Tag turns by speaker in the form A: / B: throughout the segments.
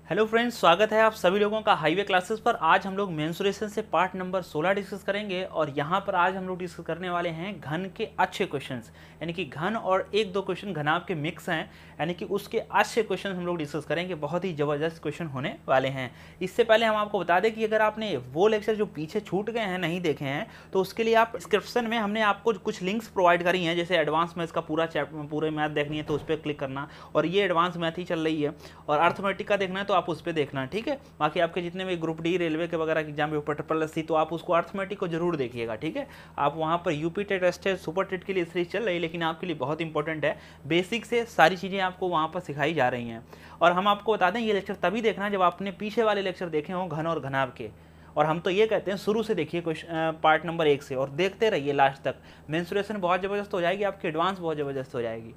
A: Hello friends, स्वागत है आप सभी लोगों का हाईवे क्लासेस पर। आज हम लोग मेंसुरेशन से पार्ट नंबर 16 डिस्कस करेंगे और यहाँ पर आज हम लोग डिस्कस करने वाले हैं घन के अच्छे क्वेश्चंस, यानी कि घन और एक दो क्वेश्चन घनाभ के मिक्स हैं, यानी कि उसके अच्छे क्वेश्चन हम लोग डिस्कस करेंगे। बहुत ही ज़बरदस्त क्वेश्चन होने वाले हैं। इससे पहले हम आपको बता दें कि अगर आपने वो लेक्चर जो पीछे छूट गए हैं नहीं देखे हैं तो उसके लिए आप डिस्क्रिप्शन में हमने आपको कुछ लिंक्स प्रोवाइड करी हैं। जैसे एडवांस मैथ्स का पूरे मैथ देखनी है तो उस पर क्लिक करना, और ये एडवांस मैथ ही चल रही है, और अर्थमेटिक का देखना है तो आप उस पर देखना, ठीक है। बाकी आपके जितने भी ग्रुप डी रेलवे के वगैरह exam paper triple S C, तो आप उसको अर्थमेटिक को जरूर देखिएगा, ठीक है। आप वहाँ पर UP TET test super TET के लिए सीरीज चल रही है, लेकिन आपके लिए बहुत इंपॉर्टेंट है। बेसिक से सारी चीज़ें आपको वहाँ पर सिखाई जा रही हैं। और हम आपको बता दें, ये लेक्चर तभी देखना जब आपने पीछे वाले लेक्चर देखे हों घन और घनाभ के। और हम तो ये कहते हैं शुरू से देखिए पार्ट नंबर 1 से, और देखते रहिए लास्ट तक। मेंसुरेशन बहुत ज़बरदस्त हो जाएगी आपकी, एडवांस बहुत ज़बरदस्त हो जाएगी।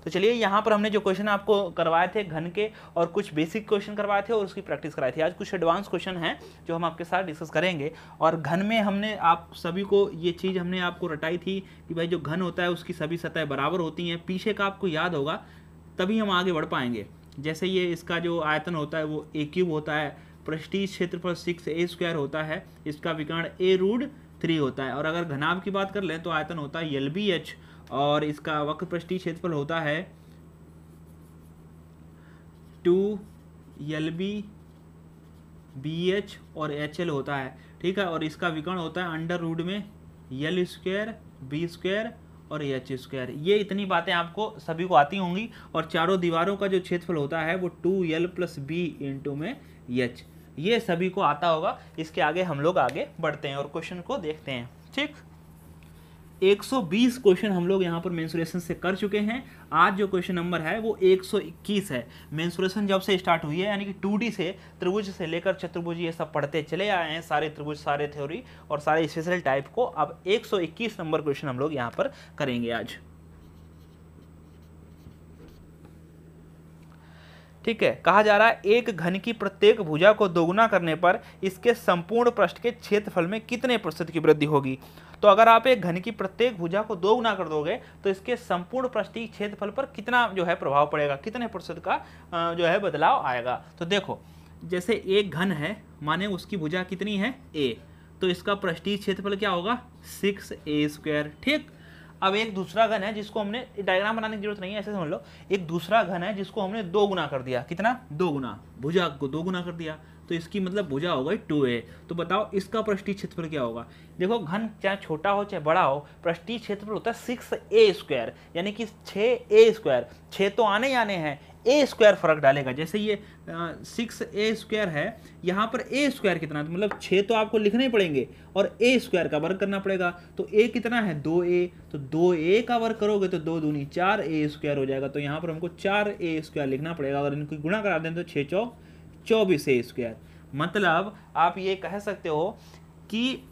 A: तो चलिए, यहाँ पर हमने जो क्वेश्चन आपको करवाए थे घन के, और कुछ बेसिक क्वेश्चन करवाए थे और उसकी प्रैक्टिस कराई थी। आज कुछ एडवांस क्वेश्चन हैं जो हम आपके साथ डिस्कस करेंगे। और घन में हमने आप सभी को ये चीज़ हमने आपको रटाई थी कि भाई जो घन होता है उसकी सभी सतह बराबर होती हैं। पीछे का आपको याद होगा, तभी हम आगे बढ़ पाएंगे। जैसे ये इसका जो आयतन होता है वो ए क्यूब होता है, पृष्ठीय क्षेत्रफल 6a² होता है, इसका विकर्ण a√3 होता है। और अगर घनाभ की बात कर लें तो आयतन होता है LBH, और इसका वक्र पृष्ठीय क्षेत्रफल होता है 2LBBH और HL होता है, ठीक है। और इसका विकर्ण होता है अंडर रूट में L² B² और H²। ये इतनी बातें आपको सभी को आती होंगी। और चारों दीवारों का जो क्षेत्रफल होता है वो 2L + B इंटू में H, ये सभी को आता होगा। इसके आगे हम लोग आगे बढ़ते हैं और क्वेश्चन को देखते हैं, ठीक। 120 क्वेश्चन हम लोग यहाँ पर मेंसुरेशन से कर चुके हैं। आज जो क्वेश्चन नंबर है वो 121 है। मेंसुरेशन जब से स्टार्ट हुई है, यानी कि 2D से, त्रिभुज से लेकर चतुर्भुज, ये सब पढ़ते चले आए हैं, सारे त्रिभुज, सारे थ्योरी और सारे स्पेशल टाइप को। अब 121 नंबर क्वेश्चन हम लोग यहाँ पर करेंगे आज, ठीक है। कहा जा रहा है एक घन की प्रत्येक भुजा को दोगुना करने पर इसके संपूर्ण पृष्ठ के क्षेत्रफल में कितने प्रतिशत की वृद्धि होगी। तो अगर आप एक घन की प्रत्येक भुजा को दोगुना कर दोगे तो इसके संपूर्ण पृष्ठीय क्षेत्रफल पर कितना जो है प्रभाव पड़ेगा, कितने प्रतिशत का जो है बदलाव आएगा। तो देखो, जैसे एक घन है, माने उसकी भुजा कितनी है a, तो इसका पृष्ठीय क्षेत्रफल क्या होगा 6a², ठीक। अब एक दूसरा घन है जिसको हमने, डायग्राम बनाने की जरूरत नहीं है, ऐसे समझ लो। एक दूसरा घन है जिसको हमने 2 गुना कर दिया, कितना 2 गुना, भुजा को 2 गुना कर दिया, तो इसकी मतलब भुजा हो गई 2a। तो बताओ इसका पृष्ठीय क्षेत्रफल क्या होगा। देखो, घन चाहे छोटा हो चाहे बड़ा हो, पृष्ठीय क्षेत्रफल होता है 6a², यानी कि 6a²। 6 तो आने ही आने हैं, a² फर्क डालेगा। जैसे ये 6a² है, यहाँ पर a² कितना, तो मतलब 6 तो आपको लिखने ही पड़ेंगे और a² का वर्ग करना पड़ेगा। तो a कितना है 2a, तो 2a का वर्ग करोगे तो 2 दूनी 4a² हो जाएगा। तो यहाँ पर हमको 4a² लिखना पड़ेगा। अगर इनको गुणा करा दें तो 6 चौक 24a²। मतलब आप ये कह सकते हो कि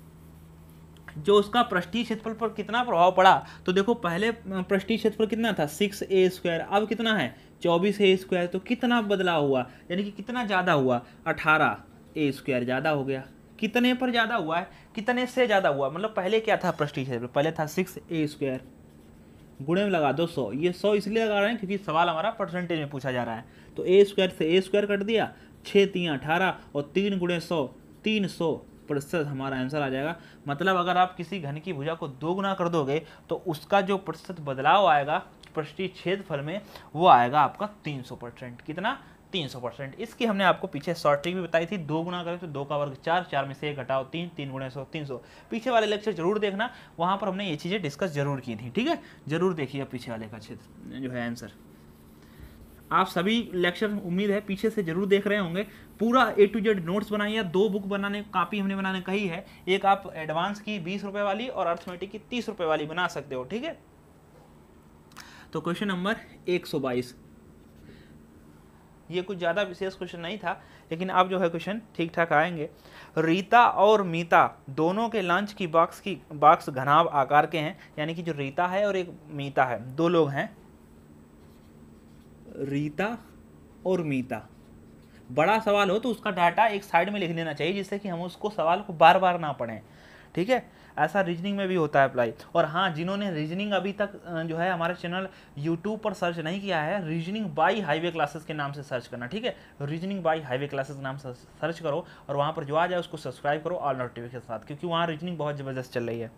A: जो उसका पृष्ठीय क्षेत्रफल पर कितना प्रभाव पड़ा। तो देखो, पहले पृष्ठीय क्षेत्रफल कितना था 6a², अब कितना है 24a²। तो कितना बदलाव हुआ, यानी कि कितना ज़्यादा हुआ, 18a² ज़्यादा हो गया। कितने पर ज़्यादा हुआ है, कितने से ज़्यादा हुआ, मतलब पहले क्या था पृष्ठीय क्षेत्रफल, पहले था 6a², गुणे में लगा दो 100। ये 100 इसलिए लगा रहे हैं क्योंकि सवाल हमारा परसेंटेज में पूछा जा रहा है। तो a² से a² कट दिया, 6 3 18 और 3 गुणे 100, 300% हमारा आंसर आ जाएगा। मतलब अगर आप किसी घन की भुजा को 2 गुना कर दोगे तो उसका जो प्रतिशत बदलाव आएगा पृष्ठीय क्षेत्रफल में, वो आएगा आपका 300%। कितना 300%। इसकी हमने आपको पीछे शॉर्ट ट्रिक भी बताई थी। 2 गुना करें तो 2 का वर्ग 4, 4 में से 1 घटाओ 3, 3 गुणे 100 300। पीछे वाले लेक्चर जरूर देखना, वहाँ पर हमने ये चीज़ें डिस्कस जरूर की थी, ठीक है। जरूर देखिए पीछे वाले का क्षेत्र जो है आंसर। आप सभी लेक्चर उम्मीद है पीछे से जरूर देख रहे होंगे। पूरा A to Z नोट्स बनाइए। 2 बुक बनाने, कापी हमने बनाने कही है। एक आप एडवांस की 20 रुपये वाली और अर्थमेटिक की 30 रुपये वाली बना सकते हो, ठीक है। तो क्वेश्चन नंबर 122, ये कुछ ज़्यादा विशेष क्वेश्चन नहीं था, लेकिन अब जो है क्वेश्चन ठीक ठाक आएंगे। रीता और मीता दोनों के लंच की बॉक्स घनाभ आकार के हैं, यानी कि जो रीता है और एक मीता है, 2 लोग हैं, रीता और मीता। बड़ा सवाल हो तो उसका डाटा एक साइड में लिख लेना चाहिए, जिससे कि हम उसको सवाल को बार बार ना पढ़ें, ठीक है, ऐसा रीजनिंग में भी होता है अप्लाई। और हाँ, जिन्होंने रीजनिंग अभी तक जो है हमारे चैनल यूट्यूब पर सर्च नहीं किया है, रीजनिंग बाई हाईवे क्लासेस के नाम से सर्च करना, ठीक है, रीजनिंग बाई हाईवे क्लासेस के नाम से सर्च करो और वहाँ पर जो आ जाए उसको सब्सक्राइब करो ऑल नोटिफिकेशन के साथ, क्योंकि वहाँ रीजनिंग बहुत ज़बरदस्त चल रही है।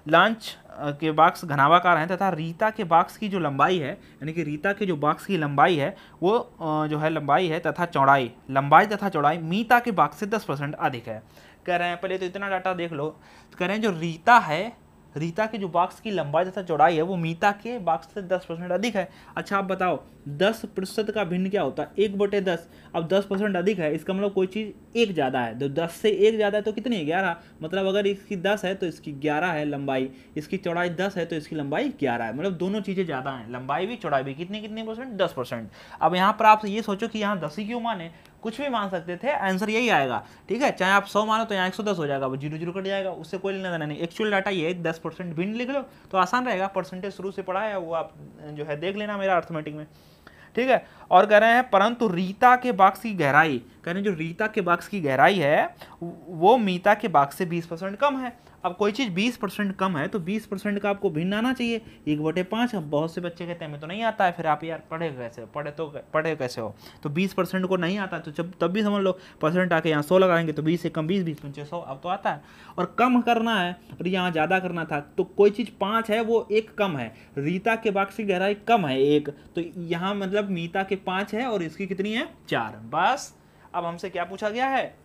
A: लांच के बॉक्स घनावाकार हैं तथा रीता के बॉक्स की जो लंबाई है, यानी कि रीता के जो बॉक्स की लंबाई है वो जो है लंबाई है तथा चौड़ाई, लंबाई तथा चौड़ाई मीता के बॉक्स से 10% अधिक है। कह रहे हैं, पहले तो इतना डाटा देख लो, तो कह रहे हैं जो रीता है, रीता के जो बॉक्स की लंबाई तथा चौड़ाई है वो मीता के बॉक्स से 10% अधिक है। अच्छा आप बताओ 10% का भिन्न क्या होता है? 1/10। अब 10% अधिक है, इसका मतलब कोई चीज़ एक ज़्यादा है, तो 10 से एक ज़्यादा है तो कितनी है? 11। मतलब अगर इसकी 10 है तो इसकी 11 है लंबाई, इसकी चौड़ाई 10 है तो इसकी लंबाई 11 है, मतलब दोनों चीज़ें ज़्यादा हैं, लंबाई भी चौड़ाई भी। कितनी कितनी परसेंट? 10%। अब यहाँ पर आप ये सोचो कि यहाँ 10 ही क्यों माने, कुछ भी मान सकते थे, आंसर यही आएगा, ठीक है। चाहे आप 100 मानो तो यहाँ 110 हो जाएगा, वो 0 0 कट जाएगा, उससे कोई लेना देना नहीं। एक्चुअल डाटा ये 10% भिन्न लिख लो तो आसान रहेगा, परसेंटेज शुरू से पढ़ा है वो आप जो है देख लेना मेरा अर्थमेटिक में, ठीक है। और कह रहे हैं परंतु रीता के बॉक्स की गहराई, कह रहे हैं जो रीता के बॉक्स की गहराई है वो मीता के बॉक्स से 20% कम है। अब कोई चीज़ 20% कम है तो 20% का आपको भिन्न आना चाहिए, 1/5। अब बहुत से बच्चे कहते हैं हमें तो नहीं आता है, फिर आप यार पढ़े कैसे, पढ़े कैसे हो? तो 20% को नहीं आता तो जब तब भी समझ लो परसेंट आके यहाँ 100 लगाएंगे तो 20 से कम 20, 20 पंचे 100, अब तो आता है। और कम करना है और यहाँ ज़्यादा करना था, तो कोई चीज़ 5 है वो 1 कम है, रीता के बॉक्स की गहराई कम है 1, तो यहाँ मतलब मीता के 5 है और इसकी कितनी है? 4। बस अब हमसे क्या पूछा गया है?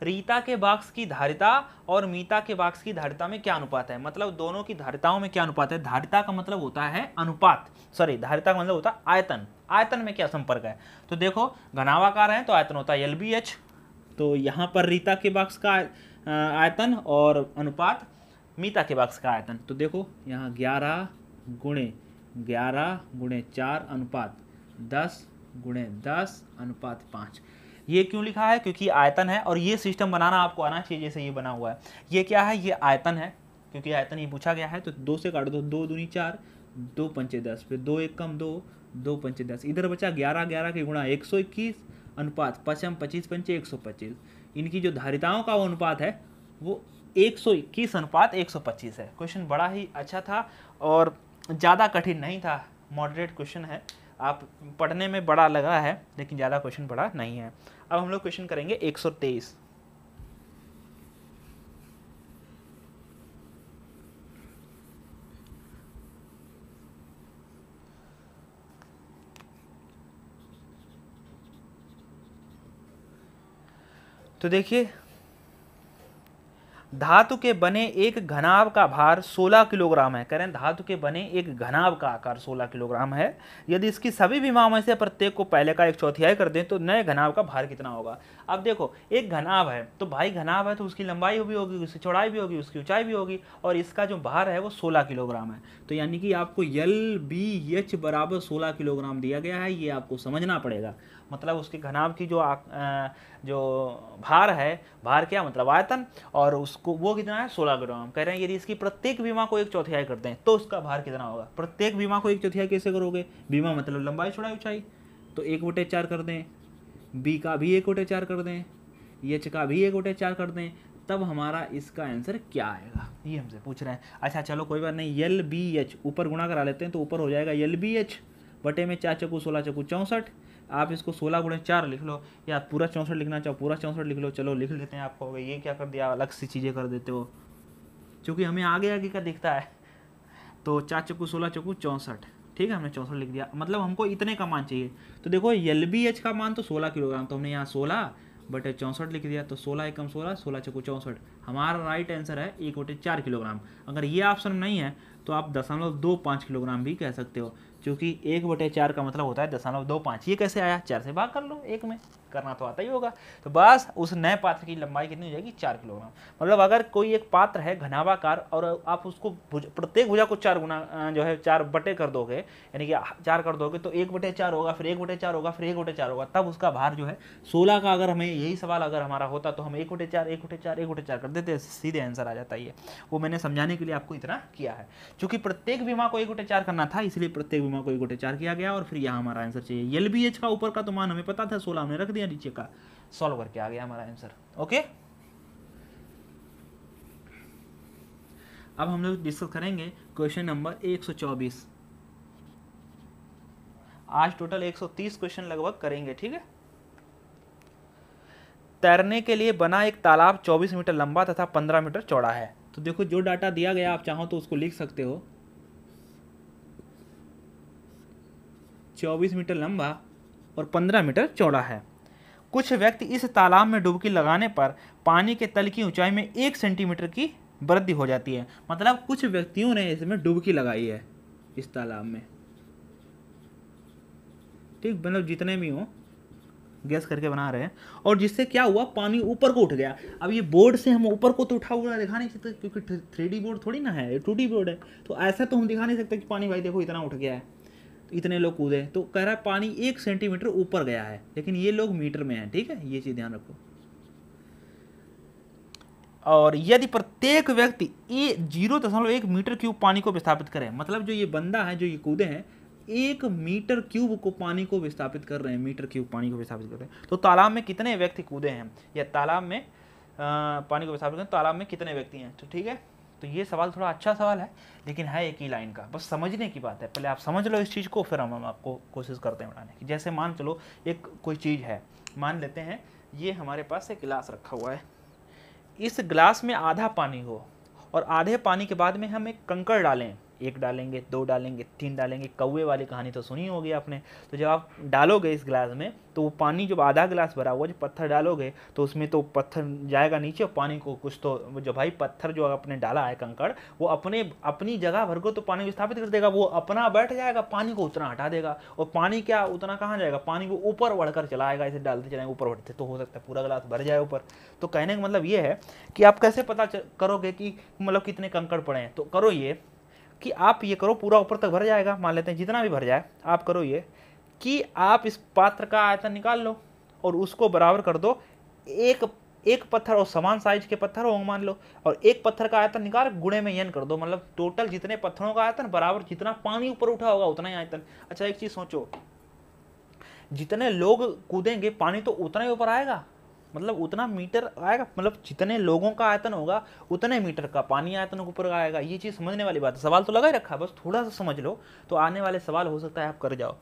A: रीता के बॉक्स की धारिता और मीता के बॉक्स की धारिता में क्या अनुपात है, मतलब दोनों की धारिताओं में क्या अनुपात है। धारिता का मतलब होता है अनुपात, सॉरी धारिता का मतलब होता है आयतन, आयतन में क्या संपर्क है। तो देखो घनावाकार है तो आयतन होता है LBH, तो यहाँ पर रीता के बॉक्स का आयतन और अनुपात मीता के बॉक्स का आयतन, तो देखो यहाँ 11 × 4 अनुपात 10 × 10 अनुपात 5। ये क्यों लिखा है? क्योंकि आयतन है और ये सिस्टम बनाना आपको आना चाहिए जैसे ये बना हुआ है। ये क्या है? ये आयतन है, क्योंकि आयतन ही पूछा गया है, तो 2 से काट दो, 2 दूनी 4, 2 पंचे 10, फिर 2 1 कम 2, 2 पंचे 10, इधर बचा 11 11 के गुणा 121 अनुपात 5 25 पंचे 125। इनकी जो धारिताओं का वो अनुपात है वो 121 अनुपात 125 है। क्वेश्चन बड़ा ही अच्छा था और ज़्यादा कठिन नहीं था, मॉडरेट क्वेश्चन है, आप पढ़ने में बड़ा लगा है लेकिन ज़्यादा क्वेश्चन बड़ा नहीं है। अब हम लोग क्वेश्चन करेंगे 123। तो देखिए धातु के बने एक घनाभ का भार 16 किलोग्राम है। कह रहे हैं धातु के बने एक घनाभ का आकार 16 किलोग्राम है। यदि इसकी सभी विमाओं में से प्रत्येक को पहले का 1/4 कर दें तो नए घनाभ का भार कितना होगा। अब देखो एक घनाभ है तो भाई घनाभ है तो उसकी लंबाई भी होगी, उसकी चौड़ाई भी होगी, उसकी ऊंचाई भी होगी, और इसका जो भार है वो 16 किलोग्राम है। तो यानी कि आपको LBH बराबर 16 किलोग्राम दिया गया है, ये आपको समझना पड़ेगा। मतलब उसके घनाभ की जो भार है, भार क्या मतलब आयतन, और उसको वो कितना है 16 किलोग्राम। कह रहे हैं यदि इसकी प्रत्येक विमा को 1/4 करते हैं तो उसका भार कितना होगा। प्रत्येक विमा को 1/4 कैसे करोगे? विमा मतलब लंबाई चौड़ाई ऊंचाई, तो 1/4 कर दें, बी का भी 1/4 कर दें, एच का भी 1/4 कर दें, तब हमारा इसका आंसर क्या आएगा ये हमसे पूछ रहे हैं। अच्छा चलो कोई बात नहीं, LBH ऊपर गुणा करा लेते हैं तो ऊपर हो जाएगा LBH बटे में 4 चौकू 16 चौकू 64। आप इसको 16 × 4 लिख लो, या पूरा 64 लिखना चाहो पूरा 64 लिख लो। चलो लिख लेते हैं, आपको होगा ये क्या कर दिया, अलग सी चीज़ें कर देते हो, क्योंकि हमें आगे आगे का दिखता है। तो 4 चौकू 16 चौकू 64, ठीक है, हमने 64 लिख दिया, मतलब हमको इतने का मान चाहिए। तो देखो LBH का मान तो 16 किलोग्राम, तो हमने यहाँ 16 बटे 64 लिख दिया, तो 16 एकम 16, 16 चौकू 64, हमारा राइट आंसर है 1/4 किलोग्राम। अगर ये ऑप्शन नहीं है तो आप 0.25 किलोग्राम भी कह सकते हो, क्योंकि 1/4 का मतलब होता है 0.25। ये कैसे आया? 4 से भाग कर लो, 1 में करना तो आता ही होगा। तो बस उस नए पात्र की लंबाई कितनी हो जाएगी? 4 किलोग्राम। मतलब अगर कोई एक पात्र है घनाभाकार और आप उसको प्रत्येक भुजा को 4 गुना जो है 4 बटे कर दोगे, यानी कि 4 कर दोगे तो 1/4 होगा, फिर 1/4 होगा, फिर 1/4 होगा, तब उसका भार जो है 16 का। अगर हमें यही सवाल अगर हमारा होता तो हम 1/4 1/4 1/4 कर देते, सीधे आंसर आ जाता है। वो मैंने समझाने के लिए आपको इतना किया है, क्योंकि प्रत्येक विमा को 1/4 करना था, इसलिए प्रत्येक विमा को 1/4 किया गया। और फिर यहाँ हमारा आंसर चाहिए LBH का ऊपर का तो मान हमें पता था 16, हमने रख दिया, नीचे का सॉल्व करके आ गया हमारा आंसर। ओके अब हम लोग डिस्कस करेंगे क्वेश्चन नंबर 124। आज टोटल 130 क्वेश्चन लगभग करेंगे, ठीक है। तैरने के लिए बना एक तालाब 24 मीटर लंबा तथा 15 मीटर चौड़ा है। तो देखो जो डाटा दिया गया आप चाहो तो उसको लिख सकते हो। 24 मीटर लंबा और 15 मीटर चौड़ा है। कुछ व्यक्ति इस तालाब में डुबकी लगाने पर पानी के तल की ऊंचाई में 1 सेंटीमीटर की वृद्धि हो जाती है। मतलब कुछ व्यक्तियों ने इसमें डुबकी लगाई है इस तालाब में, ठीक, मतलब जितने भी हो गैस करके बना रहे हैं, और जिससे क्या हुआ, पानी ऊपर को उठ गया। अब ये बोर्ड से हम ऊपर को तो उठा हुआ दिखा नहीं सकते क्योंकि 3D बोर्ड थोड़ी ना है, 2D बोर्ड है, तो ऐसा तो हम दिखा नहीं सकते कि पानी भाई देखो इतना उठ गया है, तो इतने लोग कूदे, तो कह रहा है पानी 1 सेंटीमीटर ऊपर गया है, लेकिन ये लोग मीटर में है, ठीक है, ये चीज़ ध्यान रखो। और यदि प्रत्येक व्यक्ति 0.1 मीटर क्यूब पानी को विस्थापित करे, मतलब जो ये बंदा है जो ये कूदे हैं 1 मीटर क्यूब को पानी को विस्थापित कर रहे हैं, मीटर क्यूब पानी को विस्थापित कर रहे हैं, तो तालाब में कितने व्यक्ति कूदे हैं, या तालाब में पानी को विस्थापित करें, तालाब में कितने व्यक्ति हैं, तो ठीक है। तो ये सवाल थोड़ा अच्छा सवाल है, लेकिन है एक ही लाइन का, बस समझने की बात है। पहले आप समझ लो इस चीज़ को, फिर हम आपको कोशिश करते हैं बनाने की। जैसे मान चलो एक कोई चीज़ है, मान लेते हैं ये हमारे पास एक गिलास रखा हुआ है, इस गिलास में आधा पानी हो और आधे पानी के बाद में हम एक कंकड़ डालें, 1 डालेंगे, 2 डालेंगे, 3 डालेंगे, कौवे वाली कहानी तो सुनी होगी आपने। तो जब आप डालोगे इस गिलास में, तो वो पानी जब आधा गिलास भरा हुआ, जब पत्थर डालोगे तो उसमें तो पत्थर जाएगा नीचे, और पानी को कुछ तो जो भाई पत्थर जो आपने डाला है कंकड़, वो अपनी जगह भर को तो पानी विस्थापित कर देगा, वो अपना बैठ जाएगा, पानी को उतना हटा देगा, और पानी क्या उतना कहाँ जाएगा, पानी को ऊपर बढ़कर चला आएगा, इसे डालते चलाएंगे ऊपर बढ़ते, तो हो सकता है पूरा गिलास भर जाए ऊपर। तो कहने का मतलब ये है कि आप कैसे पता करोगे कि मतलब कितने कंकड़ पड़े हैं, तो करो ये कि आप ये करो, पूरा ऊपर तक भर जाएगा, मान लेते हैं जितना भी भर जाए, आप करो ये कि आप इस पात्र का आयतन निकाल लो और उसको बराबर कर दो, एक पत्थर और समान साइज के पत्थर होंगे मान लो, और एक पत्थर का आयतन निकाल गुणे में n कर दो, मतलब टोटल जितने पत्थरों का आयतन बराबर जितना पानी ऊपर उठा होगा उतना ही आयतन। अच्छा एक चीज सोचो, जितने लोग कूदेंगे पानी तो उतना ही ऊपर आएगा, मतलब उतना मीटर आएगा, मतलब जितने लोगों का आयतन होगा उतने मीटर का पानी आयतन के ऊपर आएगा। ये चीज़ समझने वाली बात है, सवाल तो लगा ही रखा है, बस थोड़ा सा समझ लो तो आने वाले सवाल हो सकता है आप कर जाओ,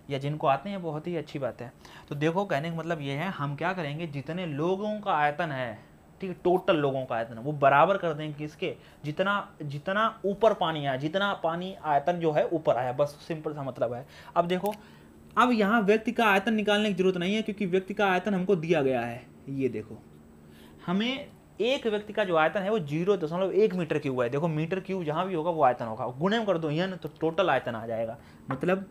A: या जिनको आते हैं बहुत ही अच्छी बात है। तो देखो कहने का मतलब ये है, हम क्या करेंगे, जितने लोगों का आयतन है, ठीक है, टोटल लोगों का आयतन वो बराबर कर देंगे किसके, जितना ऊपर पानी आया, जितना पानी आयतन जो है ऊपर आया, बस सिंपल सा मतलब है। अब देखो, अब यहाँ व्यक्ति का आयतन निकालने की जरूरत नहीं है, क्योंकि व्यक्ति का आयतन हमको दिया गया है। ये देखो, हमें एक व्यक्ति का जो आयतन है वो 0.1 मीटर क्यूब है। देखो मीटर क्यूब जहाँ भी होगा वो आयतन होगा, गुणे में कर दो n, तो टोटल आयतन आ जाएगा, मतलब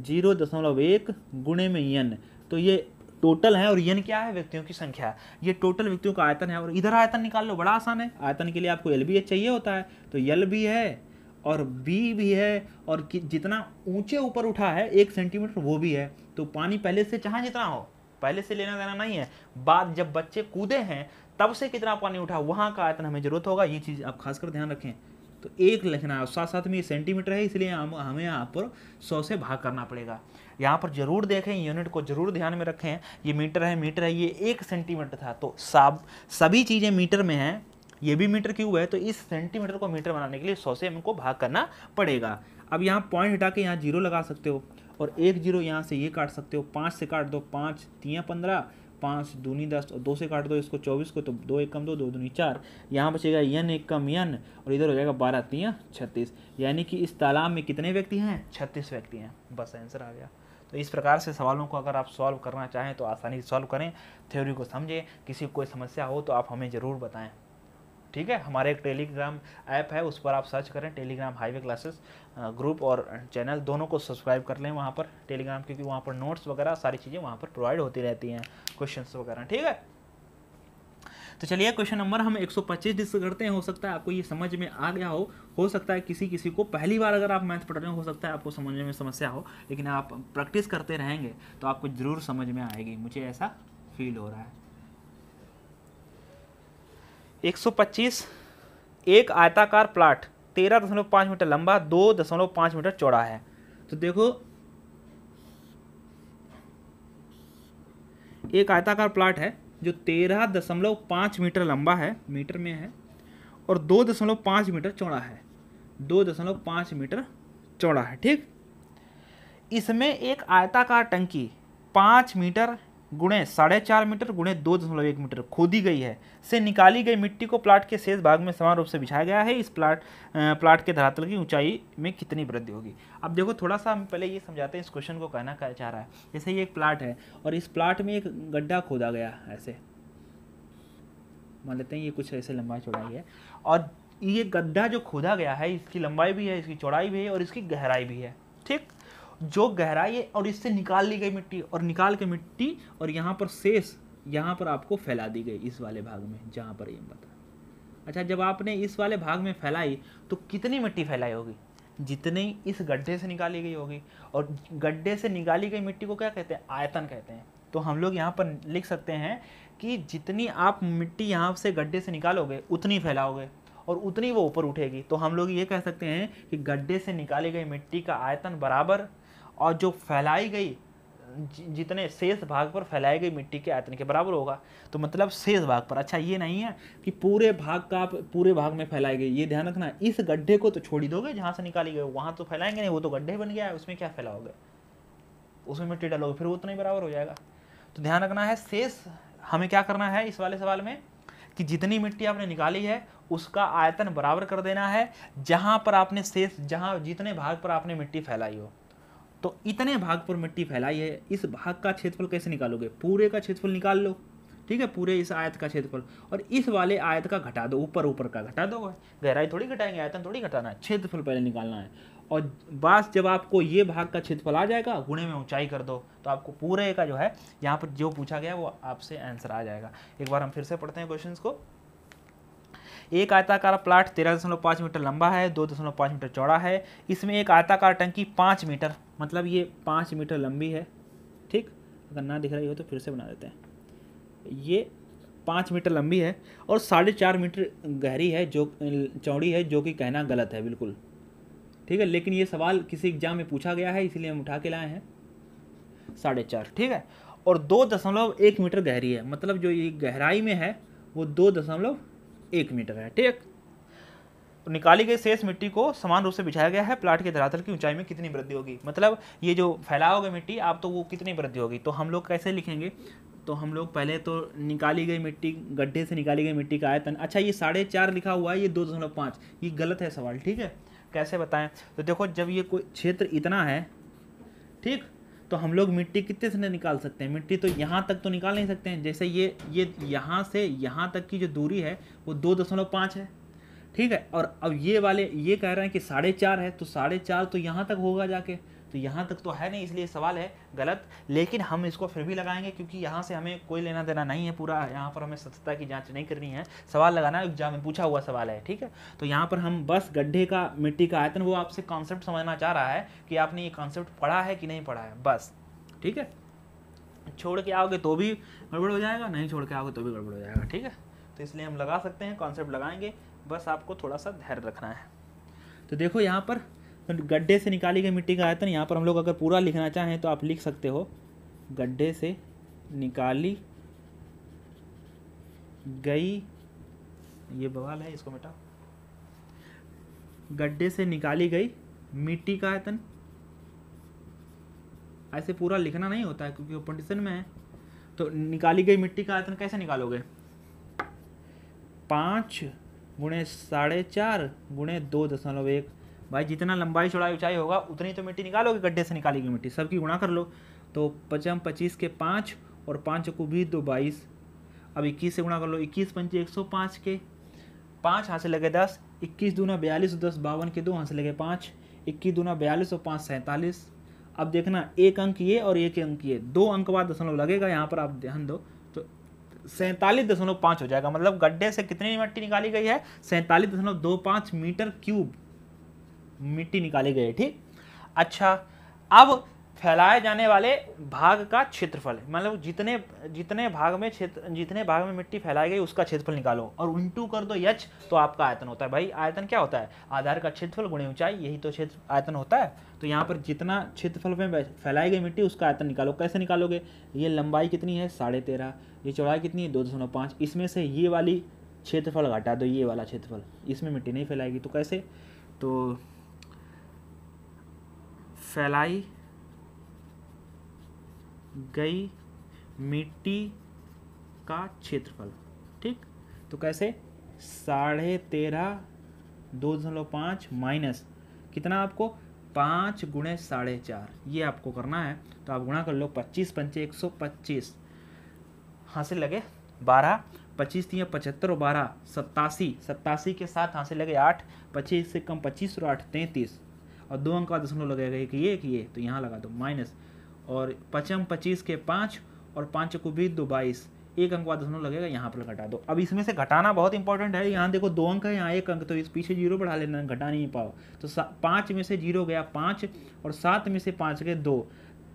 A: 0.1 गुणे में n, तो ये टोटल है, और n क्या है, व्यक्तियों की संख्या, ये टोटल व्यक्तियों का आयतन है। और इधर आयतन निकाल लो, बड़ा आसान है, आयतन के लिए आपको एल भी चाहिए होता है, तो एल भी है और बी भी है, और जितना ऊंचे ऊपर उठा है 1 सेंटीमीटर वो भी है। तो पानी पहले से चाहे जितना हो, पहले से लेना देना नहीं है, बाद जब बच्चे कूदे हैं तब से कितना पानी उठा वहां का आयतन हमें जरूरत होगा, ये चीज़ आप खासकर ध्यान रखें। तो 1 लिखना है, साथ साथ में ये सेंटीमीटर है, इसलिए हमें यहाँ पर 100 से भाग करना पड़ेगा। यहाँ पर जरूर देखें, यूनिट को जरूर ध्यान में रखें, ये मीटर है, ये 1 सेंटीमीटर था, तो सभी चीज़ें मीटर में हैं, ये भी मीटर क्यूब है, तो इस सेंटीमीटर को मीटर बनाने के लिए 100 से हमको भाग करना पड़ेगा। अब यहाँ पॉइंट हटा के यहाँ 0 लगा सकते हो, और 1 0 यहाँ से ये काट सकते हो, 5 से काट दो, 5 3 15, 5 दूनी 10, और 2 से काट दो इसको 24 को, तो 2 1 कम 2, 2 दूनी 4, यहाँ बचेगा n 1 कम n, और इधर हो जाएगा 12 3 36, यानी कि इस तालाब में कितने व्यक्ति हैं, 36 व्यक्ति हैं, बस आंसर आ गया। तो इस प्रकार से सवालों को अगर आप सॉल्व करना चाहें तो आसानी से सॉल्व करें, थ्योरी को समझें, किसी को कोई समस्या हो तो आप हमें ज़रूर बताएं, ठीक है। हमारे एक टेलीग्राम ऐप है, उस पर आप सर्च करें टेलीग्राम हाईवे क्लासेस ग्रुप, और चैनल दोनों को सब्सक्राइब कर लें वहाँ पर टेलीग्राम, क्योंकि वहाँ पर नोट्स वगैरह सारी चीज़ें वहाँ पर प्रोवाइड होती रहती हैं, क्वेश्चंस वगैरह, ठीक है। तो चलिए क्वेश्चन नंबर हम 125 डिस्कस करते हैं। हो सकता है आपको ये समझ में आ गया हो सकता है किसी को पहली बार अगर आप मैथ पढ़ रहे हो सकता है आपको समझने में समस्या हो, लेकिन आप प्रैक्टिस करते रहेंगे तो आपको ज़रूर समझ में आएगी, मुझे ऐसा फील हो रहा है। 125, एक आयताकार प्लाट 13.5 मीटर लंबा 2.5 मीटर चौड़ा है। तो देखो एक आयताकार प्लाट है जो 13.5 मीटर लंबा है, मीटर में है, और 2.5 मीटर चौड़ा है, 2.5 मीटर चौड़ा है। ठीक, इसमें एक आयताकार टंकी 5 मीटर गुणे 4.5 मीटर गुणे 2.1 मीटर खोदी गई है से निकाली गई मिट्टी को प्लाट के शेष भाग में समान रूप से बिछाया गया है। इस प्लाट के धरातल की ऊंचाई में कितनी वृद्धि होगी। अब देखो थोड़ा सा हम पहले ये समझाते हैं इस क्वेश्चन को कहना क्या चाह रहा है। जैसे ये एक प्लाट है और इस प्लाट में एक गड्ढा खोदा गया, ऐसे मान लेते हैं ये कुछ ऐसे लंबाई चौड़ाई है, और ये गड्ढा जो खोदा गया है इसकी लंबाई भी है, इसकी चौड़ाई भी है और इसकी गहराई भी है। ठीक, जो गहराई है और इससे निकाल ली गई मिट्टी, और निकाल के मिट्टी और यहाँ पर शेष यहाँ पर आपको फैला दी गई इस वाले भाग में जहाँ पर ये बता। अच्छा, जब आपने इस वाले भाग में फैलाई तो कितनी मिट्टी फैलाई होगी, जितनी इस गड्ढे से निकाली गई होगी। और गड्ढे से निकाली गई मिट्टी को क्या कहते हैं, आयतन कहते हैं। तो हम लोग यहाँ पर लिख सकते हैं कि जितनी आप मिट्टी यहाँ से गड्ढे से निकालोगे उतनी फैलाओगे और उतनी वो ऊपर उठेगी। तो हम लोग ये कह सकते हैं कि गड्ढे से निकाली गई मिट्टी का आयतन बराबर और जो फैलाई गई जितने शेष भाग पर फैलाई गई मिट्टी के आयतन के बराबर होगा। तो मतलब शेष भाग पर। अच्छा, ये नहीं है कि पूरे भाग का आप पूरे भाग में फैलाई गई, ये ध्यान रखना। इस गड्ढे को तो छोड़ ही दोगे जहाँ से निकाली गई, वहाँ तो फैलाएंगे नहीं, वो तो गड्ढे बन गया है, उसमें क्या फैलाओगे, उसमें मिट्टी डालोगे फिर वो उतना ही बराबर हो जाएगा। तो ध्यान रखना है, शेष हमें क्या करना है इस वाले सवाल में कि जितनी मिट्टी आपने निकाली है उसका आयतन बराबर कर देना है जहाँ पर आपने शेष, जहाँ जितने भाग पर आपने मिट्टी फैलाई हो। तो इतने भाग पर मिट्टी फैलाई है, इस भाग का क्षेत्रफल कैसे निकालोगे, पूरे का क्षेत्रफल निकाल लो। ठीक है, पूरे इस आयत का क्षेत्रफल और इस वाले आयत का घटा दो, ऊपर ऊपर का घटा दो। गहराई थोड़ी घटाएंगे, आयतन थोड़ी घटाना है, क्षेत्रफल पहले निकालना है। और बस जब आपको ये भाग का क्षेत्रफल आ जाएगा, गुणे में ऊंचाई कर दो, तो आपको पूरे का जो है यहाँ पर जो पूछा गया वो आपसे आंसर आ जाएगा। एक बार हम फिर से पढ़ते हैं क्वेश्चन को। एक आयताकार प्लाट 13.5 मीटर लंबा है, 2.5 मीटर चौड़ा है। इसमें एक आयताकार टंकी 5 मीटर, मतलब ये 5 मीटर लंबी है। ठीक, अगर ना दिख रही हो तो फिर से बना देते हैं। ये 5 मीटर लंबी है और 4.5 मीटर गहरी है, जो चौड़ी है, जो कि कहना गलत है बिल्कुल। ठीक है, लेकिन ये सवाल किसी एग्जाम में पूछा गया है इसलिए हम उठा के लाए हैं 4.5। ठीक है, और 2.1 मीटर गहरी है, मतलब जो ये गहराई में है वो 2.1 मीटर है। ठीक, तो निकाली गई शेष मिट्टी को समान रूप से बिछाया गया है। प्लाट के धरातल की ऊंचाई में कितनी वृद्धि होगी, मतलब ये जो फैलाओगे मिट्टी आप, तो वो कितनी वृद्धि होगी। तो हम लोग कैसे लिखेंगे, तो हम लोग पहले तो निकाली गई मिट्टी, गड्ढे से निकाली गई मिट्टी का आयतन। अच्छा, ये 4.5 लिखा हुआ है, ये 2.5, ये गलत है सवाल। ठीक है, कैसे बताएं, तो देखो जब ये कोई क्षेत्र इतना है, ठीक, तो हम लोग मिट्टी कितने से निकाल सकते हैं, मिट्टी तो यहाँ तक तो निकाल नहीं सकते हैं। जैसे ये यहाँ से यहाँ तक की जो दूरी है वो 2.5 है। ठीक है, और अब ये वाले ये कह रहे हैं कि 4.5 है, तो 4.5 तो यहाँ तक होगा जाके, तो यहाँ तक तो है नहीं, इसलिए सवाल है गलत। लेकिन हम इसको फिर भी लगाएंगे क्योंकि यहाँ से हमें कोई लेना देना नहीं है पूरा, यहाँ पर हमें सत्यता की जांच नहीं करनी है, सवाल लगाना एग्जाम में पूछा हुआ सवाल है। ठीक है, तो यहाँ पर हम बस गड्ढे का मिट्टी का आयतन, वो आपसे कॉन्सेप्ट समझना चाह रहा है कि आपने ये कॉन्सेप्ट पढ़ा है कि नहीं पढ़ा है, बस। ठीक है, छोड़ के आओगे तो भी गड़बड़ हो जाएगा, नहीं छोड़ के आओगे तो भी गड़बड़ हो जाएगा। ठीक है, तो इसलिए हम लगा सकते हैं, कॉन्सेप्ट लगाएंगे, बस आपको थोड़ा सा धैर्य रखना है। तो देखो यहाँ पर गड्ढे से निकाली गई मिट्टी का आयतन, यहाँ पर हम लोग अगर पूरा लिखना चाहें तो आप लिख सकते हो, गड्ढे से निकाली गई, ये बवाल है इसको मिटाओ, गड्ढे से निकाली गई मिट्टी का आयतन। ऐसे पूरा लिखना नहीं होता है क्योंकि वो कंडीशन में है। तो निकाली गई मिट्टी का आयतन कैसे निकालोगे, 5 गुणे 4.5 गुणे 2.1। भाई जितना लंबाई चौड़ाई ऊंचाई होगा उतनी तो मिट्टी निकालोगे, गड्ढे से निकाली गई मिट्टी सबकी गुणा कर लो। तो 25 के 5 और 5 को भी 2 22, अब 21 से गुणा कर लो, 21 पंचे 105 के 5 हाथ से लगे 10, 21 दूना 42, 10 52 के 2 हाथ से लगे 5, 21 दूना 42 और 5 47। अब देखना एक अंक ये और एक अंक ये, 2 अंक बाद दशमलव लगेगा, यहाँ पर आप ध्यान दो, तो 47.5 हो जाएगा। मतलब गड्ढे से कितनी मिट्टी निकाली गई है, 47.25 मीटर क्यूब मिट्टी निकाली गई है। ठीक, अच्छा, अब फैलाए जाने वाले भाग का क्षेत्रफल, मतलब जितने भाग में मिट्टी फैलाई गई उसका क्षेत्रफल निकालो और इंटू कर दो h, तो आपका आयतन होता है। भाई आयतन क्या होता है, आधार का क्षेत्रफल गुणे ऊंचाई, यही तो क्षेत्र आयतन होता है। तो यहाँ पर जितना क्षेत्रफल में फैलाई गई मिट्टी उसका आयतन निकालो। कैसे निकालोगे, ये लंबाई कितनी है 13.5, ये चौड़ाई कितनी है 2.5, इसमें से ये वाली क्षेत्रफल घटा दो, ये वाला क्षेत्रफल, इसमें मिट्टी नहीं फैलाएगी। तो कैसे, तो फैलाई गई मिट्टी का क्षेत्रफल, ठीक। तो कैसे, 13.5 2.5 माइनस कितना आपको 5 गुणे 4.5, ये आपको करना है। तो आप गुणा कर लो, 25 पंचे 125, हासिल लगे 12, 25 3 75 और 12 87, 87 के साथ हासिल लगे 8, 25 से कम 25 और 8 33, और 2 अंक का दशमलव लगेगा, एक ये तो यहाँ लगा दो माइनस, और 25 के 5 और 5 को भी 2 22, एक अंक का दशमलव लगेगा, यहाँ पर घटा दो। अब इसमें से घटाना बहुत इंपॉर्टेंट है, यहाँ देखो 2 अंक है, यहाँ 1 अंक, तो इस पीछे 0 बढ़ा लेना, घटा नहीं पाओ। तो 5 में से 0 गया 5, और 7 में से 5 गए 2,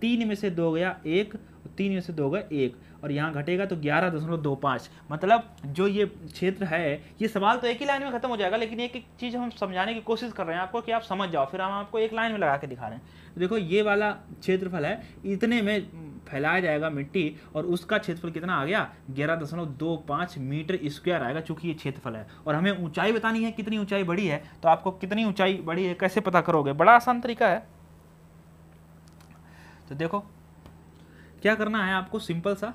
A: 3 में से 2 गया 1, 3 में से 2 गए 1, और यहाँ घटेगा तो 11.25। मतलब जो ये क्षेत्र है, ये सवाल तो एक ही लाइन में खत्म हो जाएगा, लेकिन एक एक चीज़ हम समझाने की कोशिश कर रहे हैं आपको कि आप समझ जाओ, फिर हम आपको एक लाइन में लगा के दिखा रहे हैं। देखो ये वाला क्षेत्रफल है, इतने में फैलाया जाएगा मिट्टी, और उसका क्षेत्रफल कितना आ गया 11.25 मीटर स्क्वायर आएगा, चूंकि ये क्षेत्रफल है। और हमें ऊंचाई बतानी है, कितनी ऊंचाई बढ़ी है, तो आपको कितनी ऊंचाई बढ़ी है कैसे पता करोगे, बड़ा आसान तरीका है। तो देखो क्या करना है आपको, सिंपल सा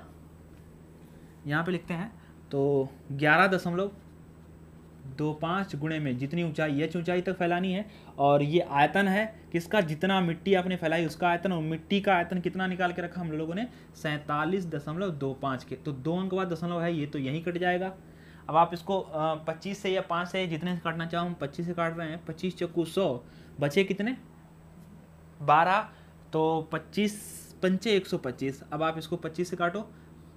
A: यहाँ पे लिखते हैं, तो 11.25 गुणे में जितनी ऊंचाई, एच ऊंचाई तक फैलानी है, और ये आयतन है किसका, जितना मिट्टी आपने फैलाई उसका आयतन, और मिट्टी का आयतन कितना निकाल के रखा हम लोगों ने 47.25 के, तो 2 अंक बाद दशमलव है, ये तो यहीं कट जाएगा। अब आप इसको 25 से या 5 से जितने से काटना चाहो, हम 25 से काट रहे हैं, 25 चक्कू 100, बचे कितने 12, तो 25 पंचे 125। अब आप इसको 25 से काटो,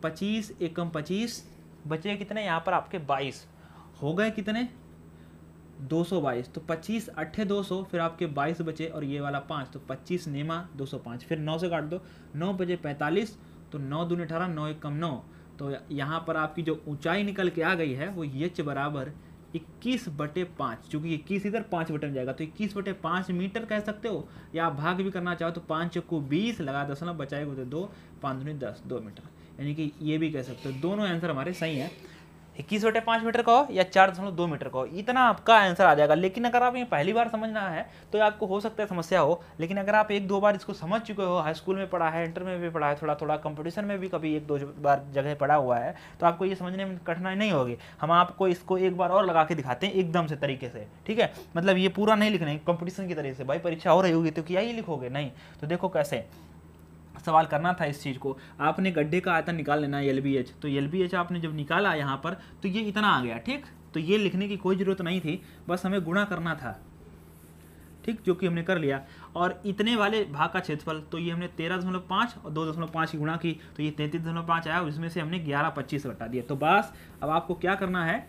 A: 25 एकम 25, बचे कितने यहाँ पर आपके 22, हो गए कितने 222, तो 25 8 200, फिर आपके 22 बचे, और ये वाला 5, तो 25 नेमा 205, फिर 9 से काट दो, 9 बजे 45, तो 9 दूनी 18, 9 एकम 9, तो यहाँ पर आपकी जो ऊंचाई निकल के आ गई है वो एच बराबर 21/5, चूंकि 21 इधर 5 बटे में जाएगा, तो 21/5 मीटर कह सकते हो, या आप भाग भी करना चाहो तो 5 को 20 लगा दशमलव बचाएगा तो 2, 5 दूनी 10, 2 मीटर, यानी कि ये भी कह सकते हो। दोनों आंसर हमारे सही है, 21/5 मीटर का हो या 4.2 मीटर का हो, इतना आपका आंसर आ जाएगा। लेकिन अगर आप ये पहली बार समझना है तो आपको हो सकता है समस्या हो, लेकिन अगर आप 1-2 बार इसको समझ चुके हो, हाई स्कूल में पढ़ा है, इंटर में भी पढ़ा है, थोड़ा थोड़ा कंपटीशन में भी कभी 1-2 बार जगह पढ़ा हुआ है, तो आपको ये समझने में कठिनाई नहीं होगी। हम आपको इसको एक बार और लगा के दिखाते हैं एकदम से तरीके से, ठीक है। मतलब ये पूरा नहीं लिखना है कंपटीशन की तरीके से, भाई परीक्षा हो रही होगी तो क्या ये लिखोगे, नहीं। तो देखो कैसे सवाल करना था इस चीज़ को, आपने गड्ढे का आयतन निकाल लेना है LBH, तो LBH आपने जब निकाला यहाँ पर तो ये इतना आ गया, ठीक। तो ये लिखने की कोई ज़रूरत नहीं थी, बस हमें गुणा करना था, ठीक, जो कि हमने कर लिया। और इतने वाले भाग का क्षेत्रफल, तो ये हमने 13.5 और 2.5 की गुणा की, तो ये 33.5 आया, उसमें से हमने 11/25 घटा दिया। तो बस अब आपको क्या करना है,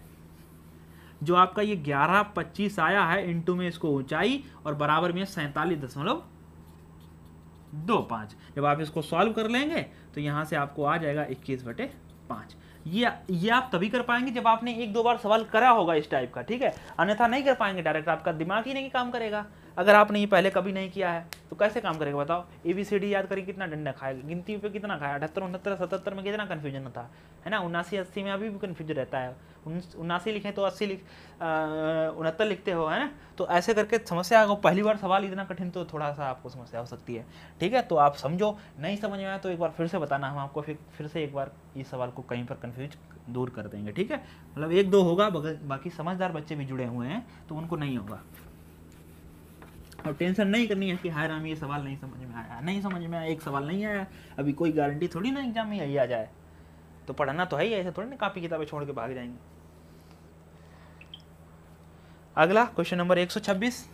A: जो आपका ये 11/25 आया है, इंटू में इसको ऊंचाई और बराबर में 47.25, जब आप इसको सॉल्व कर लेंगे तो यहाँ से आपको आ जाएगा 21/5। ये आप तभी कर पाएंगे जब आपने 1-2 बार सवाल करा होगा इस टाइप का, ठीक है, अन्यथा नहीं कर पाएंगे डायरेक्ट, आपका दिमाग ही नहीं काम करेगा। अगर आपने ये पहले कभी नहीं किया है तो कैसे काम करेगा बताओ। ABCD याद करें कितना डंडा खाएगा, गिनती पे कितना खाया, 78 69 77 में कितना कन्फ्यूजन होता है ना, 79 80 में अभी भी कन्फ्यूजन रहता है, 79 लिखें तो 80 69 लिखते हो, है ना। तो ऐसे करके समस्या आएगा, पहली बार सवाल इतना कठिन तो थोड़ा सा आपको समस्या हो सकती है, ठीक है। तो आप समझो, नहीं समझ में आया तो एक बार फिर से बताना, हम आपको फिर से एक बार इस सवाल को कहीं पर कन्फ्यूज दूर कर देंगे, ठीक है। मतलब 1-2 होगा, बाकी समझदार बच्चे भी जुड़े हुए हैं तो उनको नहीं होगा। और टेंशन नहीं करनी है कि हाय राम ये सवाल नहीं समझ में आया, नहीं समझ में आया, एक सवाल नहीं आया, अभी कोई गारंटी थोड़ी ना एग्जाम में यही आ जाए, तो पढ़ना तो है ही, ऐसे थोड़ी ना कॉपी किताबें छोड़ के भाग जाएंगे। अगला क्वेश्चन नंबर 126,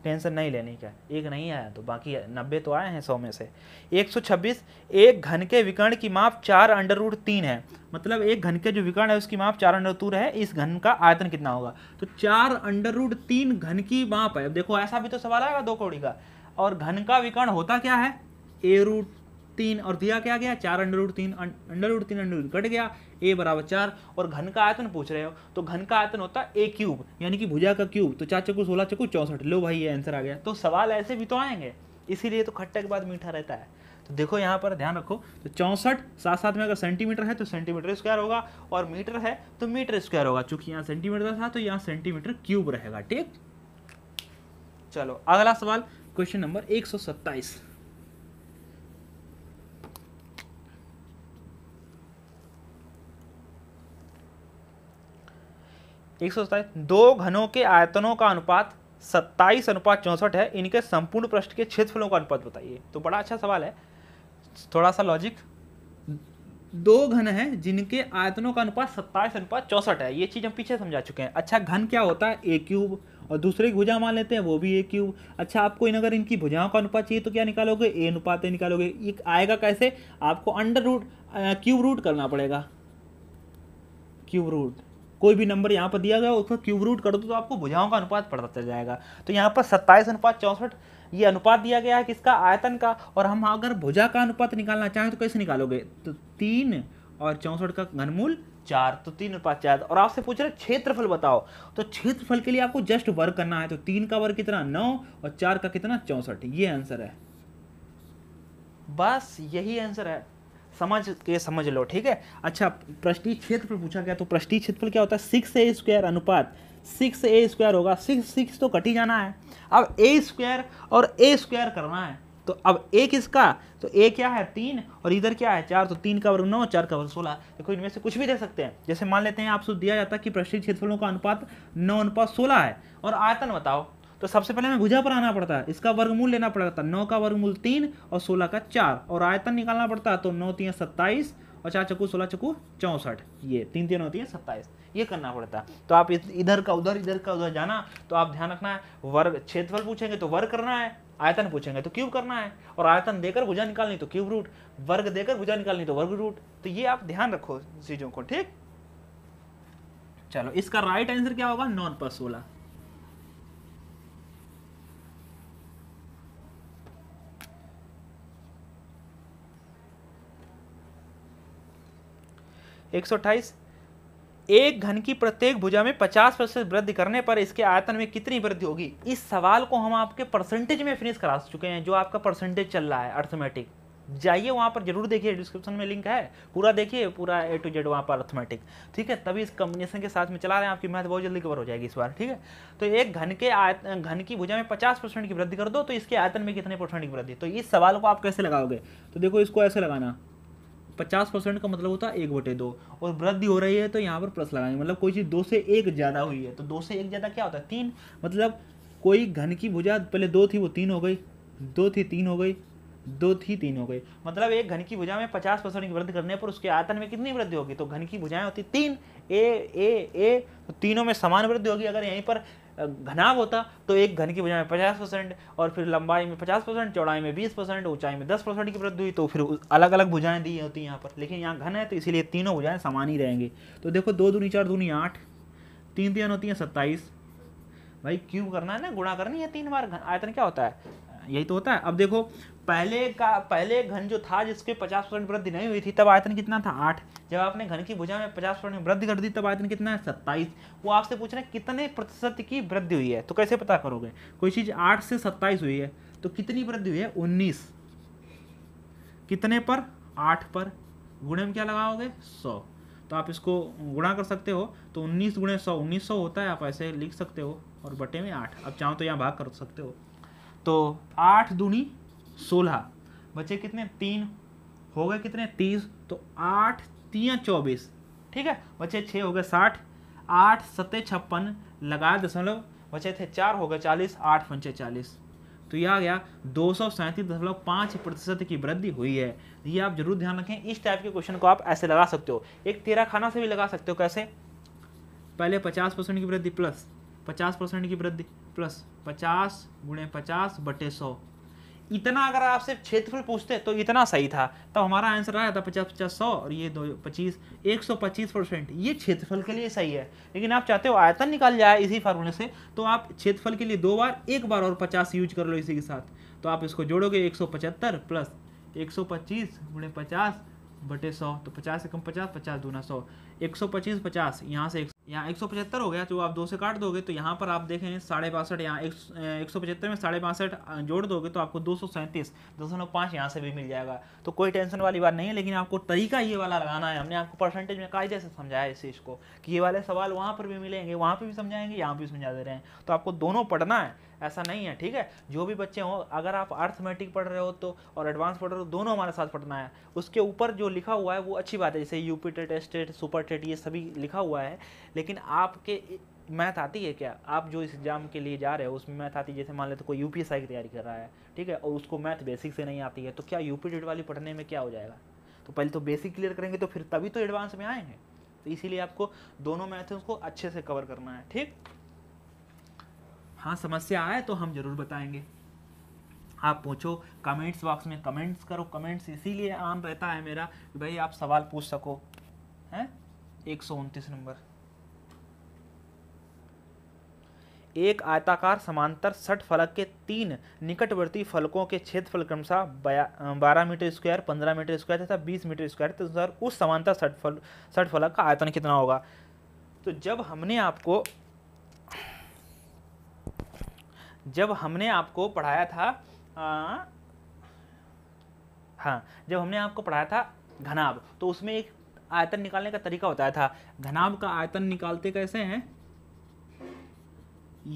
A: टेंशन नहीं लेनी क्या, एक नहीं आया तो बाकी 90 तो आए हैं 100 में से। 126, एक घन के विकर्ण की माप 4√3 है, मतलब एक घन के जो विकर्ण है उसकी माप 4√3 है, इस घन का आयतन कितना होगा। तो 4√3 घन की माप है। अब देखो ऐसा भी तो सवाल आएगा 2 कौड़ी का, और घन का विकर्ण होता क्या है a√3, और दिया क्या गया 4√3, √3 कट गया, a बराबर 4, और घन का आयतन पूछ रहे हो तो घन का आयतन होता है a³ यानी कि भुजा का क्यूब, तो 4 चक्कू 16 चक्कू 64, लो भाई ये आंसर आ गया। तो सवाल ऐसे भी तो आएंगे, इसीलिए तो खट्टे के बाद मीठा रहता है। तो देखो यहाँ पर ध्यान रखो, तो 64 साथ साथ में अगर सेंटीमीटर है तो सेंटीमीटर स्क्वायर होगा, और मीटर है तो मीटर स्क्वायर होगा। चूंकि यहाँ सेंटीमीटर था तो यहाँ सेंटीमीटर क्यूब रहेगा। ठीक, चलो अगला सवाल, क्वेश्चन नंबर 127। दो घनों के आयतनों का अनुपात 27:64 है, इनके संपूर्ण पृष्ठ के क्षेत्रफलों का अनुपात बताइए। तो बड़ा अच्छा सवाल है, थोड़ा सा लॉजिक। दो घन हैं जिनके आयतनों का अनुपात 27:64 है, ये चीज हम पीछे समझा चुके हैं। अच्छा, घन क्या होता है? ए क्यूब, और दूसरे की भुजा मान लेते हैं वो भी ए क्यूब। अच्छा, आपको इन अगर इनकी भुजाओं का अनुपात चाहिए तो क्या निकालोगे? ए अनुपात ए निकालोगे। ये आएगा कैसे? आपको अंडर रूट क्यूब रूट करना पड़ेगा। क्यूब रूट, कोई भी नंबर यहाँ पर दिया गया उसका क्यूब रूट कर दो तो आपको भुजाओं का अनुपात पता चल जाएगा। तो यहाँ पर 27:64 ये अनुपात दिया गया है किसका? आयतन का। और हम अगर भुजा का अनुपात निकालना चाहें तो कैसे निकालोगे? तो 3 और 64 का घनमूल 4, तो 3:4। और आपसे पूछ रहे क्षेत्रफल बताओ, तो क्षेत्रफल के लिए आपको जस्ट वर्ग करना है। तो 3 का वर्ग कितना? 9, और 4 का कितना? 64। ये आंसर है, बस यही आंसर है, समझ लो। ठीक है। अच्छा, पृष्ठीय क्षेत्रफल पूछा गया, तो पृष्ठीय क्षेत्रफल क्या होता है? 6a² अनुपात 6a² होगा। 6 तो कट ही जाना है। अब a² और a² करना है, तो अब a किसका? तो a क्या है? 3, और इधर क्या है? 4। तो 3 का वर्ग 9, 4 का वर्ग 16। देखो इनमें से कुछ भी दे सकते हैं। जैसे मान लेते हैं आपसे दिया जाता है कि पृष्ठीय क्षेत्रफलों का अनुपात 9:16 है, और आयतन बताओ। तो सबसे पहले हमें भुजा पर आना पड़ता है, इसका वर्गमूल लेना पड़ता है। 9 का वर्गमूल 3 और 16 का 4, और आयतन निकालना पड़ता है। तो 9 3 27, और 4 चक्कू 16 चक्कू 64, ये 3 3 9 3 27, ये करना पड़ता है। तो आप इधर का उधर जाना, तो आप ध्यान रखना है, वर्ग क्षेत्रफल पूछेंगे तो वर्ग करना है, आयतन पूछेंगे तो क्यूब करना है, और आयतन देकर भुजा निकालनी तो क्यूब रूट, वर्ग देकर भुजा निकालनी तो वर्ग रूट। तो ये आप ध्यान रखो चीजों को। ठीक, चलो इसका राइट आंसर क्या होगा? 9/16। एक 128, एक घन की प्रत्येक भुजा में 50% वृद्धि करने पर इसके आयतन में कितनी वृद्धि होगी? इस सवाल को हम आपके परसेंटेज में फिनिश करा चुके हैं, जो आपका परसेंटेज चल रहा है अर्थमेटिक। जाइए वहां पर जरूर देखिए, डिस्क्रिप्शन में लिंक है, पूरा देखिए, पूरा A to Z वहां पर अर्थमेटिक। ठीक है, तभी इस कॉम्बिनेशन के साथ में चला रहे हैं, आपकी मैथ बहुत जल्दी कवर हो जाएगी इस बार। ठीक है, तो एक घन की भुजा में 50% की वृद्धि कर दो तो इसके आयतन में कितने % की वृद्धि? तो इस सवाल को आप कैसे लगाओगे? तो देखो इसको ऐसे लगाना, 50% का मतलब होता है 1/2, और वृद्धि हो रही है तो यहाँ पर प्लस लगाएंगे, मतलब कोई चीज़ 2 से 1 ज़्यादा हुई है, तो 2 से 1 ज़्यादा क्या होता है? 3। मतलब कोई घन की भुजा पहले 2 थी वो 3 हो गई, 2 थी 3 हो गई, 2 थी 3 हो गई। मतलब एक घन की भुजा में 50% की वृद्धि करने पर उसके आयतन में कितनी वृद्धि होगी? तो घन की भुजाएं होती 3, ए, तो तीनों में समान वृद्धि होगी। अगर यहीं पर घनाभ होता तो एक घन की भुजा में 50%, और फिर लंबाई में 50%, चौड़ाई में 20%, ऊंचाई में 10% की वृद्धि हुई, तो फिर अलग अलग भुजाएं दी होती हैं यहाँ पर। लेकिन यहाँ घन है तो इसीलिए तीनों भुजाएं समान ही रहेंगी। तो देखो 2 दूनी 4 दूनी 8, 3 3 होती है 27। भाई क्यूब करना है ना, गुणा करनी है 3 बार। आयतन क्या होता है? यही तो होता है। अब देखो पहले घन जो था जिसके 50% वृद्धि नहीं हुई थी, तब आयतन कितना था? 8। जब आपने घन की भुजा में 50% वृद्धि कर दी तब आयतन कितना है? 27। वो आपसे पूछ रहे हैं कितने प्रतिशत की वृद्धि हुई है, तो कैसे पता करोगे? कोई चीज 8 से 27 हुई है तो कितनी वृद्धि हुई है? 19। कितने पर? 8 पर। गुणे में क्या लगाओगे? 100। तो आप इसको गुणा कर सकते हो, तो 19 गुणे 100 1900 होता है, आप ऐसे लिख सकते हो, और बटे में 8। अब चाहो तो यहाँ भाग कर सकते हो। तो 8 दूनी 16, बचे कितने? 3 हो गए कितने? 30। तो 8 3 24, ठीक है, बचे 6 हो गए 60, 8 7 56, लगाए दशमलव, बचे थे 4 हो गए 40, 8 पंचे 40। तो यह आ गया 237.5% की वृद्धि हुई है। ये आप जरूर ध्यान रखें। इस टाइप के क्वेश्चन को आप ऐसे लगा सकते हो, एक तेरा खाना से भी लगा सकते हो। कैसे? पहले 50% की वृद्धि प्लस 50% की वृद्धि प्लस 50 गुणे 50 बटे 100। इतना अगर आपसे क्षेत्रफल पूछते तो इतना सही था, तब हमारा आंसर आया था 50 50 100, और ये 25 125%। ये क्षेत्रफल के लिए सही है। लेकिन आप चाहते हो आयतन निकाल जाए इसी फार्मूले से, तो आप क्षेत्रफल के लिए 2 बार, एक बार और 50 यूज कर लो इसी के साथ। तो आप इसको जोड़ोगे 175 प्लस 125 गुणे 50 बटे 100, तो 50 से कम 50, 50 दूना 100, 125 50, यहाँ से यहाँ 175 हो गया, जो आप 2 से काट दोगे तो यहाँ पर आप देखें 62.5, यहाँ 175 में 62.5 जोड़ दोगे तो आपको 237.5 यहाँ से भी मिल जाएगा। तो कोई टेंशन वाली बात नहीं है, लेकिन आपको तरीका ये वाला लगाना है। हमने आपको परसेंटेज में कायदे से समझाया इस चीज़ को कि ये वाले सवाल वहाँ पर भी मिलेंगे, वहाँ पर भी समझाएंगे, यहाँ भी समझा दे रहे हैं। तो आपको दोनों पढ़ना है, ऐसा नहीं है, ठीक है। जो भी बच्चे हों, अगर आप अर्थमेटिक पढ़ रहे हो तो और एडवांस पढ़ रहे हो, दोनों हमारे साथ पढ़ना है। उसके ऊपर जो लिखा हुआ है वो अच्छी बात है, जैसे UP TET, TET, super TET, ये सभी लिखा हुआ है। लेकिन आपके मैथ आती है क्या? आप जो इस एग्जाम के लिए जा रहे हो उसमें मैथ आती है? जैसे मान लेते कोई यूपीएसआई की तैयारी कर रहा है, ठीक है, और उसको मैथ बेसिक से नहीं आती है, तो क्या यूपी टेट वाली पढ़ने में क्या हो जाएगा? तो पहले तो बेसिक क्लियर करेंगे तो फिर तभी तो एडवांस में आएंगे। तो इसीलिए आपको दोनों मैथ्स को अच्छे से कवर करना है, ठीक। हाँ, समस्या आए तो हम जरूर बताएंगे। आप पूछो, कमेंट्स बॉक्स में कमेंट्स करो। कमेंट्स इसीलिए आम रहता है मेरा कि भाई आप सवाल पूछ सको, हैं। 129 नंबर, एक आयताकार समांतर षटफलक के 3 निकटवर्ती फलकों के क्षेत्रफल क्रमशः 12 मीटर स्क्वायर, 15 मीटर स्क्वायर तथा 20 मीटर स्क्वायर, तो सर उस समांतर षटफलक का आयतन कितना होगा? तो जब हमने आपको पढ़ाया था, जब हमने आपको पढ़ाया था घनाभ, तो उसमें एक आयतन निकालने का तरीका बताया था। घनाभ का आयतन निकालते कैसे हैं?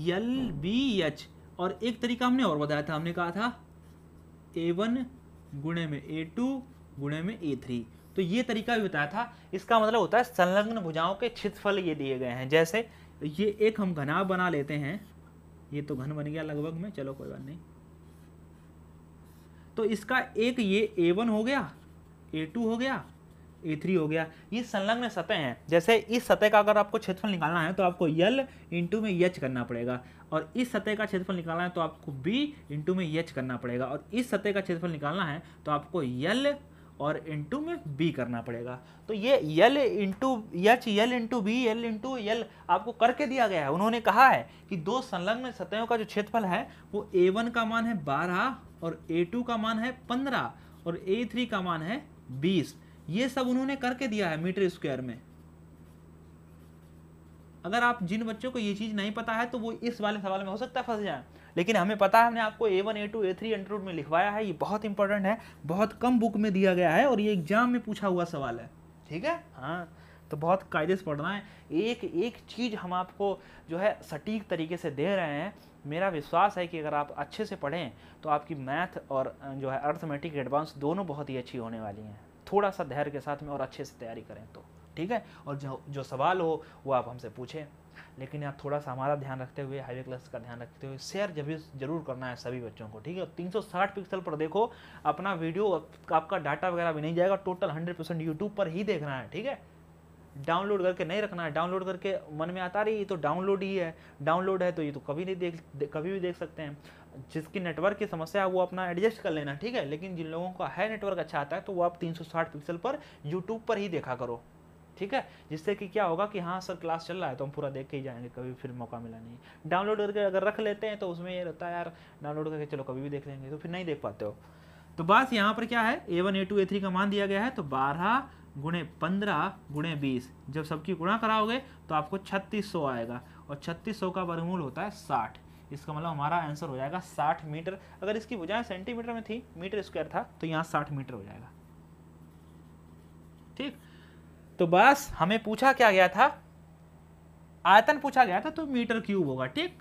A: LBH, और एक तरीका हमने और बताया था, हमने कहा था A1 गुणे में A2 गुणे में A3। तो ये तरीका भी बताया था। इसका मतलब होता है संलग्न भुजाओं के क्षेत्रफल ये दिए गए हैं। जैसे ये एक हम घनाभ बना लेते हैं, ये तो घन बन गया लगभग में, चलो कोई बात नहीं। तो इसका एक ये A1 हो गया, A2 हो गया, A3 हो गया। ये संलग्न सतह हैं। जैसे इस सतह का अगर आपको क्षेत्रफल निकालना है तो आपको L इंटू में H करना पड़ेगा, और इस सतह का क्षेत्रफल निकालना है तो आपको B इंटू में H करना पड़ेगा, और इस सतह का क्षेत्रफल निकालना है तो आपको L और इंटू में B करना पड़ेगा। तो ये L into H, L into B, L into L आपको करके दिया गया है। उन्होंने कहा है कि दो संलग्न सतहों का जो क्षेत्रफल है वो A1 का मान है 12 और A2 का मान है 15 और A3 का मान है 20। ये सब उन्होंने करके दिया है मीटर स्क्वायर में। अगर आप जिन बच्चों को ये चीज नहीं पता है तो वो इस वाले सवाल में हो सकता है फंस जाए, लेकिन हमें पता है, हमने आपको A1, A2, A3 under root में लिखवाया है। ये बहुत इंपॉर्टेंट है, बहुत कम बुक में दिया गया है और ये एग्जाम में पूछा हुआ सवाल है, ठीक है। हाँ, तो बहुत कायदे से पढ़ना है। एक एक चीज हम आपको जो है सटीक तरीके से दे रहे हैं। मेरा विश्वास है कि अगर आप अच्छे से पढ़ें तो आपकी मैथ और जो है अर्थमेटिक एडवांस दोनों बहुत ही अच्छी होने वाली हैं। थोड़ा सा धैर्य के साथ में और अच्छे से तैयारी करें तो, ठीक है। और जो सवाल हो वो आप हमसे पूछें, लेकिन आप थोड़ा सा हमारा ध्यान रखते हुए, हाईवे क्लास का ध्यान रखते हुए शेयर जरूर करना है सभी बच्चों को, ठीक है। 360 पिक्सल पर देखो अपना वीडियो, आपका डाटा वगैरह भी नहीं जाएगा, टोटल 100% यूट्यूब पर ही देखना है, ठीक है। डाउनलोड करके नहीं रखना है। डाउनलोड करके मन में आता रही तो डाउनलोड ही है, डाउनलोड है तो ये तो कभी भी देख सकते हैं। जिसकी नेटवर्क की समस्या है वो अपना एडजस्ट कर लेना, ठीक है। लेकिन जिन लोगों का है नेटवर्क अच्छा आता है तो वो आप 360 पिक्सल पर यूट्यूब पर ही देखा करो, ठीक है। जिससे कि क्या होगा कि हाँ सर क्लास चल रहा है तो हम पूरा देख के ही जाएंगे, कभी फिर मौका मिला नहीं। डाउनलोड करके अगर रख लेते हैं तो उसमें ये रहता है यार डाउनलोड करके चलो कभी भी देख लेंगे, तो फिर नहीं देख पाते हो। तो बस यहाँ पर क्या है, A1, A2, A3 का मान दिया गया है। तो 12 गुणे 15 गुणे 20, जब सबकी गुणा कराओगे तो आपको 3600 आएगा, और 3600 का वर्गमूल होता है 60। इसका मतलब हमारा आंसर हो जाएगा 60 मीटर। अगर इसकी बजाय सेंटीमीटर में थी, मीटर स्क्वायर था, तो यहाँ 60 मीटर हो जाएगा, ठीक। तो बस हमें पूछा क्या गया था, आयतन पूछा गया था, तो मीटर क्यूब होगा, ठीक।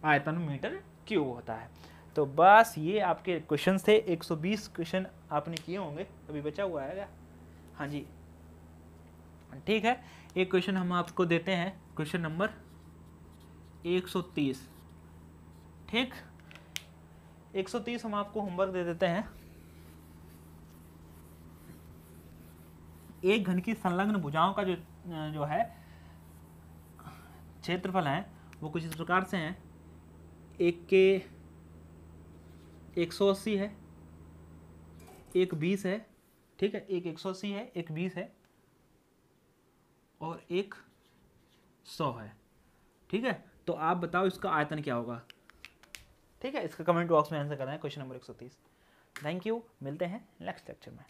A: आयतन मीटर क्यूब होता है। तो बस ये आपके क्वेश्चन थे। 120 क्वेश्चन आपने किए होंगे, अभी बचा हुआ है क्या? हाँ जी, ठीक है। एक क्वेश्चन हम आपको देते हैं, क्वेश्चन नंबर 130, ठीक। 130 हम आपको होमवर्क दे देते हैं। एक घन की संलग्न भुजाओं का जो है क्षेत्रफल है वो कुछ इस प्रकार से हैं। एक के 180 है, एक 20 है, ठीक है। एक 180 है, एक 20 है और एक 100 है, ठीक है। तो आप बताओ इसका आयतन क्या होगा, ठीक है। इसका कमेंट बॉक्स में आंसर करना है, क्वेश्चन नंबर 130। थैंक यू, मिलते हैं नेक्स्ट लेक्चर में।